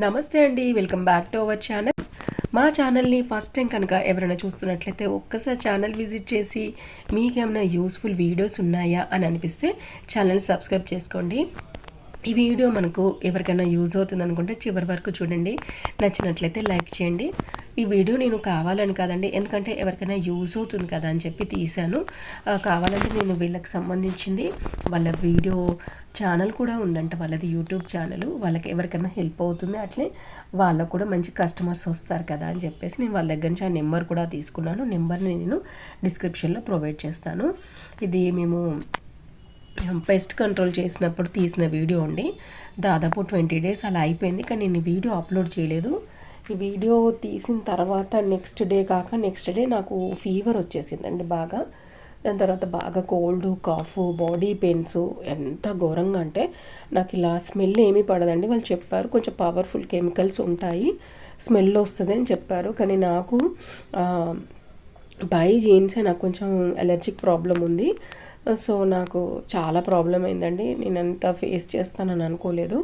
నమస్తే అండి, welcome back to our channel. మా ఛానల్ని ఫస్ట్ టైం కనుక ఎవరైనా చూస్తున్నట్లయితే ఒక్కసారి ఛానల్ విజిట్ చేసి మీకేమైనా యూస్ఫుల్ వీడియోస్ ఉన్నాయా అని అనిపిస్తే ఛానల్ సబ్స్క్రైబ్ చేసుకోండి. ఈ వీడియో మనకు ఎవరికైనా యూజ్ అవుతుంది అనుకుంటే చివరి వరకు చూడండి. నచ్చినట్లయితే లైక్ చేయండి. ఈ వీడియో నేను కావాలని కాదండి, ఎందుకంటే ఎవరికైనా యూజ్ అవుతుంది కదా అని చెప్పి తీశాను. కావాలంటే నేను వీళ్ళకి సంబంధించింది వాళ్ళ వీడియో ఛానల్ కూడా ఉందంట, వాళ్ళది యూట్యూబ్ ఛానల్. వాళ్ళకి ఎవరికైనా హెల్ప్ అవుతుంది, అట్లే వాళ్ళకు కూడా మంచి కస్టమర్స్ వస్తారు కదా అని చెప్పేసి నేను వాళ్ళ దగ్గర నుంచి ఆ నెంబర్ కూడా తీసుకున్నాను. నెంబర్ని నేను డిస్క్రిప్షన్లో ప్రొవైడ్ చేస్తాను. ఇది మేము పెస్ట్ కంట్రోల్ చేసినప్పుడు తీసిన వీడియో అండి. దాదాపు 20 days అలా అయిపోయింది, కానీ నేను వీడియో అప్లోడ్ చేయలేదు. ఈ వీడియో తీసిన తర్వాత నెక్స్ట్ డే నాకు ఫీవర్ వచ్చేసిందండి బాగా. దాని తర్వాత బాగా కోల్డ్, కాఫ్, బాడీ పెయిన్స్ ఎంత ఘోరంగా అంటే నాకు ఇలా స్మెల్ ఏమీ పడదండి. వాళ్ళు చెప్పారు కొంచెం పవర్ఫుల్ కెమికల్స్ ఉంటాయి, స్మెల్ వస్తుంది అని చెప్పారు. కానీ నాకు బై జీన్సే నాకు కొంచెం ఎలర్జిక్ ప్రాబ్లం ఉంది. సో నాకు చాలా ప్రాబ్లం అయిందండి. నేను అంత ఫేస్ చేస్తానని అనుకోలేదు.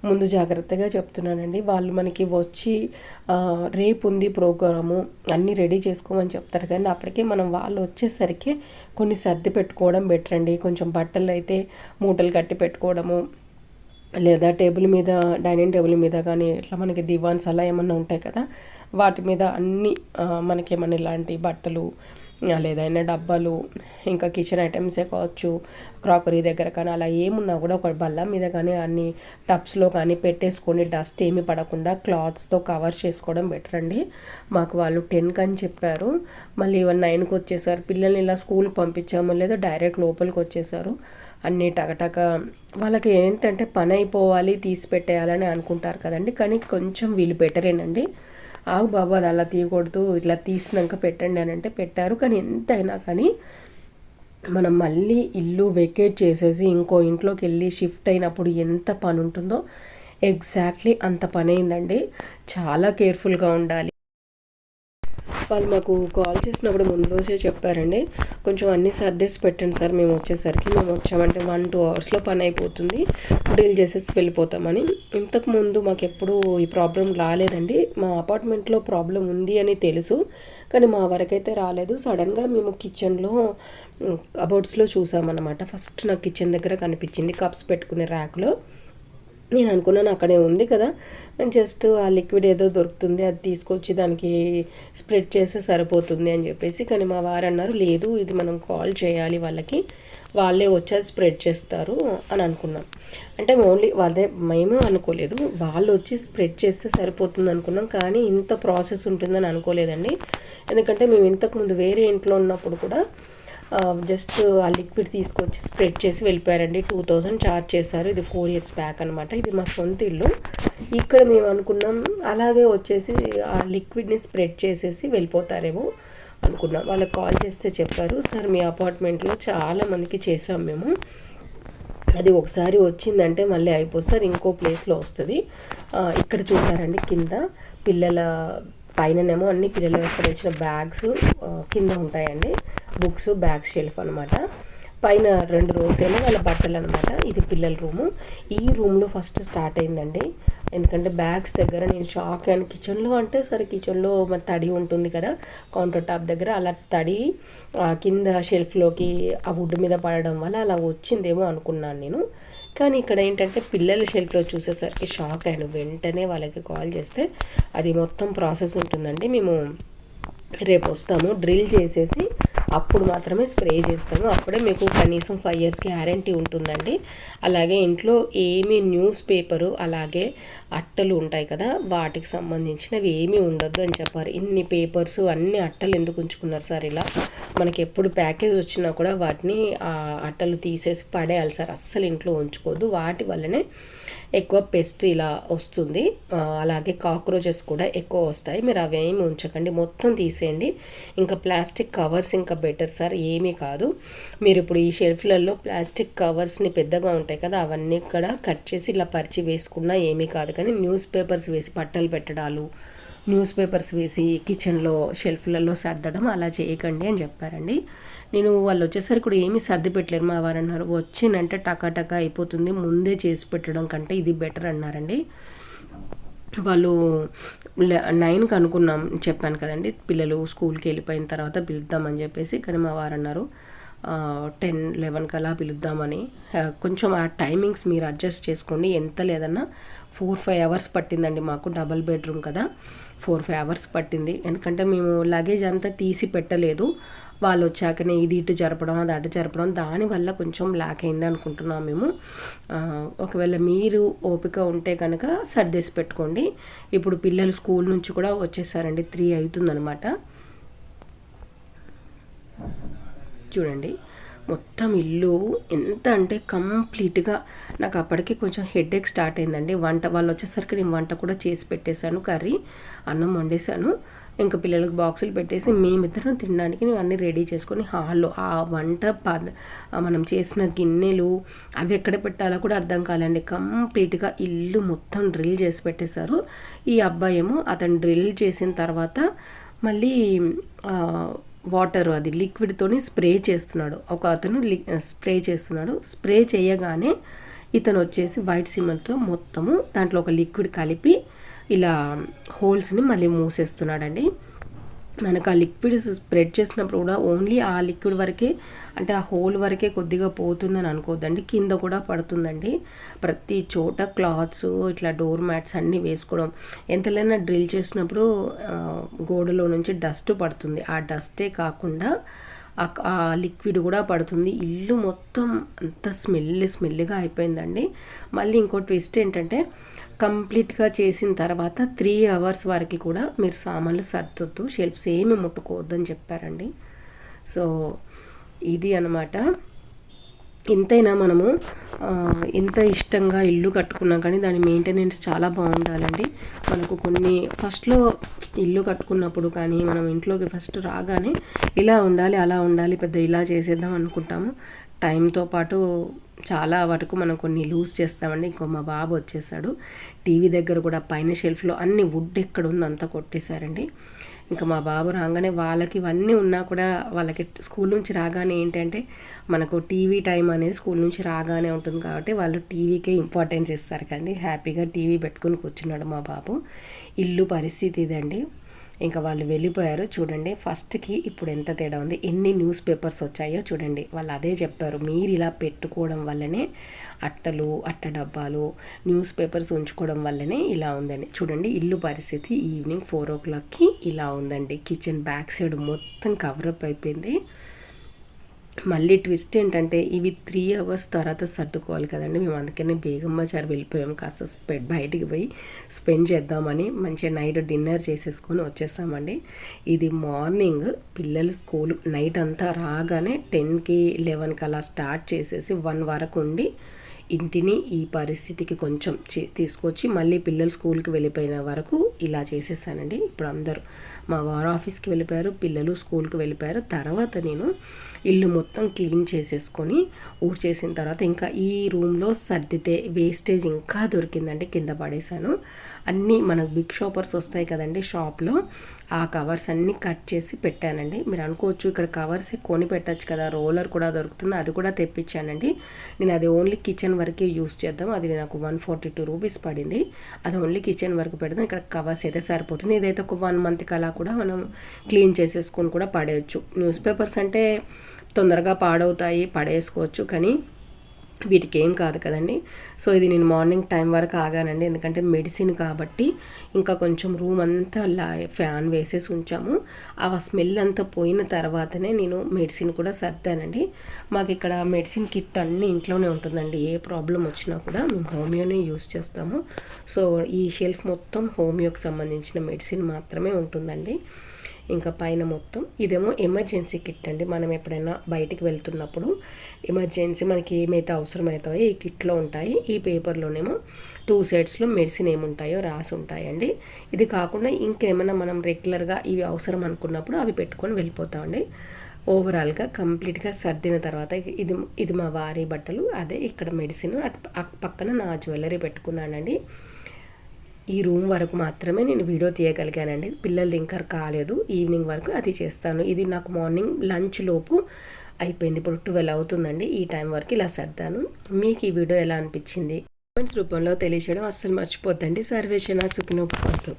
ముందు జాగ్రత్తగా చెప్తున్నానండి. వాళ్ళు మనకి వచ్చి రేపు ఉంది ప్రోగ్రాము, అన్నీ రెడీ చేసుకోమని చెప్తారు, కానీ అప్పటికే మనం వాళ్ళు వచ్చేసరికి కొన్ని సర్ది పెట్టుకోవడం బెటర్ అండి. కొంచెం బట్టలు అయితే మూటలు కట్టి పెట్టుకోవడము, లేదా డైనింగ్ టేబుల్ మీద కానీ ఇట్లా మనకి దివాన్స్ అలా ఏమన్నా ఉంటాయి కదా, వాటి మీద అన్నీ మనకి ఏమన్నా ఇలాంటి బట్టలు లేదైనా డబ్బాలు, ఇంకా కిచెన్ ఐటమ్సే కావచ్చు, క్రాకరీ దగ్గర కానీ అలా ఏమున్నా కూడా ఒక బల్ల మీద కానీ అన్ని టబ్స్లో కానీ పెట్టేసుకొని డస్ట్ ఏమి పడకుండా క్లాత్స్తో కవర్ చేసుకోవడం బెటర్ అండి. మాకు వాళ్ళు 10కి అని చెప్పారు, మళ్ళీ 9కి వచ్చేసారు. పిల్లల్ని ఇలా స్కూల్కి పంపించాము, లేదా డైరెక్ట్ లోపలికి వచ్చేసారు. అన్నీ టకటక వాళ్ళకి ఏంటంటే పని అయిపోవాలి, తీసి పెట్టేయాలని అనుకుంటారు కదండి, కానీ కొంచెం వీళ్ళు బెటరేనండి. ఆగు బాబు అది అలా తీయకూడదు, ఇట్లా తీసినాక పెట్టండి అని అంటే పెట్టారు. కానీ ఎంతైనా కానీ మనం మళ్ళీ ఇల్లు వెకేట్ చేసేసి ఇంకో ఇంట్లోకి వెళ్ళి షిఫ్ట్ అయినప్పుడు ఎంత పని ఉంటుందో ఎగ్జాక్ట్లీ అంత పని అయిందండి. చాలా కేర్ఫుల్గా ఉండాలి. వాళ్ళు మాకు కాల్ చేసినప్పుడు ముందు రోజే చెప్పారండి, కొంచెం అన్నీ సర్దేసి పెట్టండి సార్, మేము వచ్చామంటే 1-2 అవర్స్లో పని అయిపోతుంది, డీల్ చేసేసి వెళ్ళిపోతామని. ఇంతకుముందు మాకు ఎప్పుడూ ఈ ప్రాబ్లం రాలేదండి. మా అపార్ట్మెంట్లో ప్రాబ్లం ఉంది అని తెలుసు, కానీ మా వరకైతే రాలేదు. సడన్గా మేము కిచెన్లో కబోర్డ్స్లో చూసామన్నమాట. ఫస్ట్ నాకు కిచెన్ దగ్గర కనిపించింది కప్స్ పెట్టుకునే ర్యాక్లో. నేను అనుకున్నాను అక్కడే ఉంది కదా, జస్ట్ ఆ లిక్విడ్ ఏదో దొరుకుతుంది, అది తీసుకొచ్చి దానికి స్ప్రెడ్ చేస్తే సరిపోతుంది అని చెప్పేసి. కానీ మా వారు అన్నారు లేదు, ఇది మనం కాల్ చేయాలి వాళ్ళకి, వాళ్ళే వచ్చి స్ప్రెడ్ చేస్తారు అని అనుకున్నాం. అంటే ఓన్లీ మేము అనుకోలేదు, వాళ్ళు వచ్చి స్ప్రెడ్ చేస్తే సరిపోతుంది అనుకున్నాం. కానీ ఇంత ప్రాసెస్ ఉంటుందని అనుకోలేదండి. ఎందుకంటే మేము ఇంతకుముందు వేరే ఇంట్లో ఉన్నప్పుడు కూడా జస్ట్ ఆ లిక్విడ్ తీసుకొచ్చి స్ప్రెడ్ చేసి వెళ్ళిపోయారండి. 2000 ఛార్జ్ చేశారు. ఇది 4 years బ్యాక్ అనమాట. ఇది మా సొంత ఇల్లు. ఇక్కడ మేము అనుకున్నాం అలాగే వచ్చేసి ఆ లిక్విడ్ని స్ప్రెడ్ చేసేసి వెళ్ళిపోతారేమో అనుకున్నాం. వాళ్ళకి కాల్ చేస్తే చెప్పారు, సార్ మీ అపార్ట్మెంట్లో చాలామందికి చేసాం మేము, అది ఒకసారి వచ్చిందంటే మళ్ళీ అయిపోతుంది సార్, ఇంకో ప్లేస్లో వస్తుంది. ఇక్కడ చూసారండి కింద పిల్లల పైననేమో అన్ని పిల్లలు వచ్చిన బ్యాగ్స్ కింద ఉంటాయండి, బుక్స్, బ్యాగ్ షెల్ఫ్ అనమాట. పైన 2 rows ఏమో వాళ్ళ బట్టలు అనమాట. ఇది పిల్లల రూము. ఈ రూమ్లో ఫస్ట్ స్టార్ట్ అయిందండి, ఎందుకంటే బ్యాగ్స్ దగ్గర నేను షాక్ అయ్యాను. కిచెన్లో అంటే సరే, కిచెన్లో మరి తడి ఉంటుంది కదా కౌంటర్ టాప్ దగ్గర, అలా తడి కింద షెల్ఫ్లోకి ఆ వుడ్ మీద పడడం వల్ల అలా వచ్చిందేమో అనుకున్నాను నేను. కానీ ఇక్కడ ఏంటంటే పిల్లల షెల్ఫ్లో చూసేసరికి షాక్ అయ్యాను. వెంటనే వాళ్ళకి కాల్ చేస్తే అది మొత్తం ప్రాసెస్ ఉంటుందండి, మేము రేపు వస్తాము, డ్రిల్ చేసేసి అప్పుడు మాత్రమే స్ప్రే చేస్తాము, అప్పుడే మీకు కనీసం 5 years గ్యారంటీ ఉంటుందండి. అలాగే ఇంట్లో ఏమీ న్యూస్ పేపరు అలాగే అట్టలు ఉంటాయి కదా, వాటికి సంబంధించినవి ఏమీ ఉండొద్దు అని చెప్పారు. ఇన్ని పేపర్స్ అన్ని అట్టలు ఎందుకు ఉంచుకున్నారు సార్? ఇలా మనకి ఎప్పుడు ప్యాకేజ్ వచ్చినా కూడా వాటిని ఆ అట్టలు తీసేసి పడేయాలి సార్, అస్సలు ఇంట్లో ఉంచుకోవద్దు, వాటి వల్లనే ఎక్కువ పెస్ట్ ఇలా వస్తుంది, అలాగే కాక్రోచెస్ కూడా ఎక్కువ వస్తాయి. మీరు అవేమి ఉంచకండి, మొత్తం తీసేయండి. ఇంకా ప్లాస్టిక్ కవర్స్ ఇంకా బెటర్ సార్, ఏమీ కాదు. మీరు ఇప్పుడు ఈ షెల్ఫ్లలో ప్లాస్టిక్ కవర్స్ని పెద్దగా ఉంటాయి కదా, అవన్నీ కూడా కట్ చేసి ఇలా పరిచి వేసుకున్నా ఏమీ కాదు. కానీ న్యూస్ పేపర్స్ వేసి బట్టలు పెట్టడాలు, న్యూస్ పేపర్స్ వేసి కిచెన్లో షెల్ఫ్లలో సర్దడం అలా చేయకండి అని చెప్పారండి. నేను వాళ్ళు వచ్చేసరికి కూడా ఏమీ సర్ది పెట్టలేరు. మా వారు అన్నారు వచ్చిందంటే టకా టకా అయిపోతుంది, ముందే చేసి పెట్టడం కంటే ఇది బెటర్ అన్నారండి. వాళ్ళు 9కి అనుకున్నాం, చెప్పాను కదండి, పిల్లలు స్కూల్కి వెళ్ళిపోయిన తర్వాత పిలుద్దామని చెప్పేసి. కానీ మా వారు అన్నారు 10-11 కలా పిలుద్దామని. కొంచెం ఆ టైమింగ్స్ మీరు అడ్జస్ట్ చేసుకోండి. ఎంత లేదన్నా 4-5 అవర్స్ పట్టిందండి మాకు. డబల్ బెడ్రూమ్ కదా, 4-5 అవర్స్ పట్టింది. ఎందుకంటే మేము లగేజ్ అంతా తీసి పెట్టలేదు. వాళ్ళు వచ్చాకనే ఇది ఇటు జరపడం, అది అటు జరపడం, దానివల్ల కొంచెం ల్యాక్ అయింది అనుకుంటున్నాం మేము. ఒకవేళ మీరు ఓపిక ఉంటే కనుక సర్దేసి పెట్టుకోండి. ఇప్పుడు పిల్లలు స్కూల్ నుంచి కూడా వచ్చేసారండి, 3 అవుతుందనమాట. చూడండి మొత్తం ఇల్లు ఎంత అంటే కంప్లీట్గా నాకు అప్పటికి కొంచెం హెడేక్ స్టార్ట్ అయిందండి. వాళ్ళు వచ్చేసరికి నేను వంట కూడా చేసి పెట్టేశాను, కర్రీ అన్నం వండేశాను. ఇంకా పిల్లలకు బాక్సులు పెట్టేసి మేమిద్దరం తినడానికి నేను అన్నీ రెడీ చేసుకొని హాల్లో ఆ వంట మనం చేసిన గిన్నెలు అవి ఎక్కడ పెట్టాలో కూడా అర్థం కాలేండి. కంప్లీట్గా ఇల్లు మొత్తం డ్రిల్ చేసి పెట్టేశారు. ఈ అబ్బాయి ఏమో అతను డ్రిల్ చేసిన తర్వాత మళ్ళీ వాటర్ అది లిక్విడ్తోని స్ప్రే చేస్తున్నాడు. ఒక అతను స్ప్రే చేస్తున్నాడు. స్ప్రే చేయగానే ఇతను వచ్చేసి వైట్ సిమెంట్తో మొత్తము దాంట్లో ఒక లిక్విడ్ కలిపి ఇలా హోల్స్ని మళ్ళీ మూసేస్తున్నాడండి. మనకు ఆ లిక్విడ్ స్ప్రెడ్ చేసినప్పుడు కూడా ఓన్లీ ఆ లిక్విడ్ వరకే, అంటే ఆ హోల్ వరకే కొద్దిగా పోతుందని అనుకోవద్దండి, కింద కూడా పడుతుందండి. ప్రతి చోట క్లాత్స్ ఇట్లా డోర్ మ్యాట్స్ అన్నీ వేసుకోవడం. ఎంతలైనా డ్రిల్ చేసినప్పుడు గోడలో నుంచి డస్ట్ పడుతుంది. ఆ డస్టే కాకుండా ఆ లిక్విడ్ కూడా పడుతుంది. ఇల్లు మొత్తం అంత స్మెల్గా అయిపోయిందండి. మళ్ళీ ఇంకో ట్విస్ట్ ఏంటంటే కంప్లీట్గా చేసిన తర్వాత 3 అవర్స్ వరకు కూడా మీరు సామాన్లు సర్దొద్దు, షెల్ఫ్స్ ఏమి ముట్టుకోవద్దు అని చెప్పారండి. సో ఇది అనమాట. ఎంతైనా మనము ఎంత ఇష్టంగా ఇల్లు కట్టుకున్నా కానీ దాని మెయింటెనెన్స్ చాలా బాగుండాలండి. మనకు కొన్ని ఫస్ట్లో ఇల్లు కట్టుకున్నప్పుడు కానీ మనం ఇంట్లోకి ఫస్ట్ రాగానే ఇలా ఉండాలి, అలా ఉండాలి, పెద్ద ఇలా చేసేద్దాం అనుకుంటాము. టైంతో పాటు చాలా వరకు మనం కొన్ని లూజ్ చేస్తామండి. ఇంకో మా బాబు వచ్చేసాడు. టీవీ దగ్గర కూడా పైన షెల్ఫ్లో అన్ని వుడ్ ఎక్కడ ఉందో అంతా కొట్టేశారండి. ఇంకా మా బాబు రాగానే వాళ్ళకి ఇవన్నీ ఉన్నా కూడా వాళ్ళకి స్కూల్ నుంచి రాగానే ఏంటంటే మనకు టీవీ టైం అనేది స్కూల్ నుంచి రాగానే ఉంటుంది కాబట్టి వాళ్ళు టీవీకే ఇంపార్టెన్స్ ఇస్తారు కండి. హ్యాపీగా టీవీ పెట్టుకుని కూర్చున్నాడు మా బాబు. ఇల్లు పరిస్థితి ఇదండి. ఇంకా వాళ్ళు వెళ్ళిపోయారు. చూడండి ఫస్ట్కి ఇప్పుడు ఎంత తేడా ఉంది, ఎన్ని న్యూస్ పేపర్స్ వచ్చాయో చూడండి. వాళ్ళు అదే చెప్పారు, మీరు ఇలా పెట్టుకోవడం వల్లనే అట్ట డబ్బాలు న్యూస్ పేపర్స్ ఉంచుకోవడం వల్లనే ఇలా ఉందండి. చూడండి ఇల్లు పరిస్థితి ఈవినింగ్ 4 o'clockకి ఇలా ఉందండి. కిచెన్ బ్యాక్ సైడ్ మొత్తం కవరప్ అయిపోయింది. మళ్ళీ ట్విస్ట్ ఏంటంటే ఇవి 3 అవర్స్ తర్వాత సర్దుకోవాలి కదండి. మేము అందుకనే బేగమ్మాచారు వెళ్ళిపోయాము. కాస్త బయటికి పోయి స్పెండ్ చేద్దామని మంచిగా నైట్ డిన్నర్ చేసేసుకొని వచ్చేసామండి. ఇది మార్నింగ్ పిల్లలు స్కూల్ నైట్ అంతా రాగానే 10కి 11కి అలా స్టార్ట్ చేసేసి 1 వరకు ఉండి ఇంటిని ఈ పరిస్థితికి కొంచెం తీసుకొచ్చి మళ్ళీ పిల్లలు స్కూల్కి వెళ్ళిపోయిన వరకు ఇలా చేసేసానండి. ఇప్పుడు అందరూ మా వారు ఆఫీస్కి వెళ్ళిపోయారు, పిల్లలు స్కూల్కి వెళ్ళిపోయారు. తర్వాత నేను ఇల్లు మొత్తం క్లీన్ చేసేసుకొని ఊడ్చేసిన తర్వాత ఇంకా ఈ రూమ్లో సర్దితే వేస్టేజ్ ఇంకా దొరికిందండి, కింద పడేశాను. అన్నీ మనకు బిగ్ షాపర్స్ వస్తాయి కదండి షాప్లో, ఆ కవర్స్ అన్నీ కట్ చేసి పెట్టానండి. మీరు అనుకోవచ్చు ఇక్కడ కవర్స్ కొని పెట్టచ్చు కదా, రోలర్ కూడా దొరుకుతుంది, అది కూడా తెప్పించానండి. నేను అది ఓన్లీ కిచెన్ వరకే యూస్ చేద్దాం, అది నాకు 142 రూపీస్ పడింది. అది ఓన్లీ కిచెన్ వరకు పెడదాం, ఇక్కడ కవర్స్ అయితే సరిపోతుంది. ఇదైతే ఒక 1 మంత్కి అలా కూడా మనం క్లీన్ చేసేసుకొని కూడా పడేయచ్చు. న్యూస్ పేపర్స్ అంటే తొందరగా పాడవుతాయి, పడేసుకోవచ్చు, కానీ వీటికి ఏం కాదు కదండి. సో ఇది నేను మార్నింగ్ టైం వరకు ఆగానండి, ఎందుకంటే మెడిసిన్ కాబట్టి. ఇంకా కొంచెం రూమ్ అంతా ఫ్యాన్ వేసేసి ఉంచాము. ఆ స్మెల్ అంతా పోయిన తర్వాతనే నేను మెడిసిన్ కూడా సర్దానండి. మాకు ఇక్కడ మెడిసిన్ కిట్ అన్నీ ఇంట్లోనే ఉంటుందండి. ఏ ప్రాబ్లం వచ్చినా కూడా మేము హోమియోనే యూస్ చేస్తాము. సో ఈ షెల్ఫ్ మొత్తం హోమియోకి సంబంధించిన మెడిసిన్ మాత్రమే ఉంటుందండి. ఇంకా పైన మొత్తం ఇదేమో ఎమర్జెన్సీ కిట్ అండి. మనం ఎప్పుడైనా బయటికి వెళ్తున్నప్పుడు ఎమర్జెన్సీ మనకి ఏమైతే అవసరమవుతాయో ఈ కిట్లో ఉంటాయి. ఈ పేపర్లోనేమో 2 సైడ్స్లో మెడిసిన్ ఏముంటాయో రాసి ఉంటాయండి. ఇది కాకుండా ఇంకేమైనా మనం రెగ్యులర్గా ఇవి అవసరం అనుకున్నప్పుడు అవి పెట్టుకొని వెళ్ళిపోతామండి. ఓవరాల్గా కంప్లీట్గా సర్దిన తర్వాత ఇది మా వారి బట్టలు, అదే ఇక్కడ మెడిసిన్, అటు పక్కన నా జ్యువెలరీ పెట్టుకున్నానండి. ఈ రూమ్ వరకు మాత్రమే నేను వీడియో తీయగలిగానండి. పిల్లలది ఇంకా కాలేదు, ఈవినింగ్ వరకు అది చేస్తాను. ఇది నాకు మార్నింగ్ లంచ్ లోపు అయిపోయింది. ఇప్పుడు 12 అవుతుందండి. ఈ టైం వరకు ఇలా సర్దాను. మీకు ఈ వీడియో ఎలా అనిపించింది? కామెంట్స్ రూపంలో తెలియచేయడం అస్సలు మర్చిపోద్దండి. సర్వేజన సుఖినో భవంతు.